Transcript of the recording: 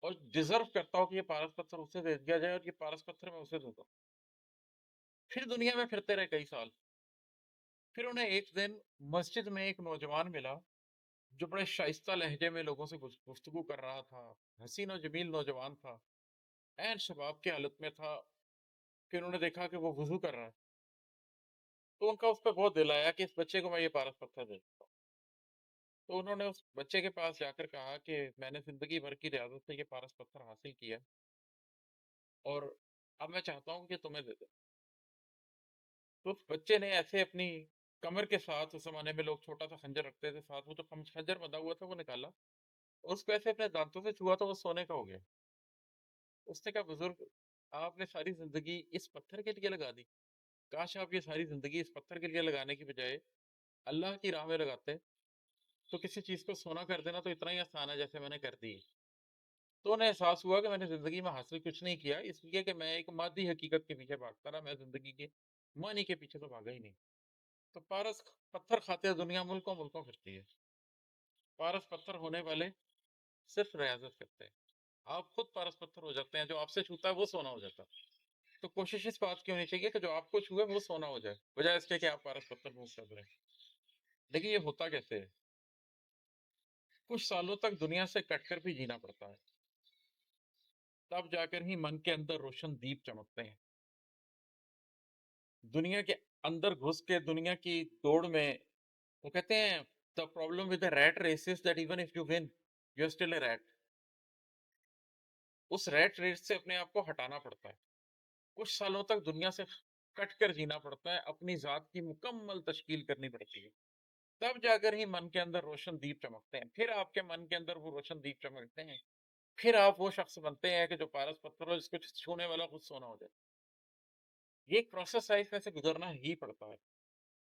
اور ڈیزرو کرتا ہو کہ یہ پارس پتھر اسے دے دیا جائے اور یہ پارس پتھر میں اسے دے دوں. پھر دنیا میں پھرتے رہے کئی سال. پھر انہیں ایک دن مسجد میں ایک نوجوان ملا جو بڑے شائستہ لہجے میں لوگوں سے گفتگو کر رہا تھا. حسین و جمیل نوجوان تھا، عین شباب کی حالت میں تھا. کہ انہوں نے دیکھا کہ وہ وضو کر رہا ہے، تو ان کا اس پہ بہت دل آیا کہ اس بچے کو میں یہ پارس پتھر دے دیتا ہوں. تو انہوں نے اس بچے کے پاس جا کر کہا کہ میں نے زندگی بھر کی ریاضت سے یہ پارس پتھر حاصل کیا اور اب میں چاہتا ہوں کہ تمہیں دے دے. تو اس بچے نے ایسے اپنی کمر کے ساتھ، اس زمانے میں لوگ چھوٹا سا خنجر رکھتے تھے ساتھ، وہ جو خنجر بندھا ہوا تھا وہ نکالا اور اس کو ایسے اپنے دانتوں سے چھوا تو وہ سونے کا ہو گیا. اس نے کہا بزرگ، آپ نے ساری زندگی اس پتھر کے لیے لگا دی. کاش آپ یہ ساری زندگی اس پتھر کے لیے لگانے کی بجائے اللہ کی راہ میں لگاتے. تو کسی چیز کو سونا کر دینا تو اتنا ہی آسان ہے جیسے میں نے کر دی. تو انہیں احساس ہوا کہ میں نے زندگی میں حاصل کچھ نہیں کیا، اس لیے کہ میں ایک مادی حقیقت کے پیچھے بھاگتا رہا، میں زندگی کے معنی کے پیچھے تو بھاگا ہی نہیں. تو پارس پتھر کھاتے دنیا ملکوں ملکوں پھرتی ہے. پارس پتھر ہونے والے صرف ریاضت کرتے ہیں. آپ خود پارس پتھر ہو جاتے ہیں، جو آپ سے چھوتا ہے وہ سونا ہو جاتا ہے. تو کوشش اس بات کی ہونی چاہیے کہ جو آپ کو چھوئے وہ سونا ہو جائے، بجائے اس کے کہ آپ پارس پتھر موو کر رہے ہیں. لیکن یہ ہوتا کیسے ہے؟ کچھ سالوں تک دنیا سے کٹ کر بھی جینا پڑتا ہے، تب جا کر ہی من کے اندر روشن دیپ چمکتے ہیں. دنیا کے اندر گھس کے دنیا کی دوڑ میں، وہ کہتے ہیں the problem with the rat race is that even if you win you're still a rat. اس ریٹ ریس سے اپنے آپ کو ہٹانا پڑتا ہے. کچھ سالوں تک دنیا سے کٹ کر جینا پڑتا ہے، اپنی ذات کی مکمل تشکیل کرنی پڑتی ہے، تب جا کر ہی من کے اندر روشن دیپ چمکتے ہیں. پھر آپ کے من کے اندر وہ روشن دیپ چمکتے ہیں، پھر آپ وہ شخص بنتے ہیں کہ جو پارس پتھر ہو، جس کو چھونے والا خود سونا ہو جائے. یہ ایک پروسیس ہے، اس میں سے گزرنا ہی پڑتا ہے.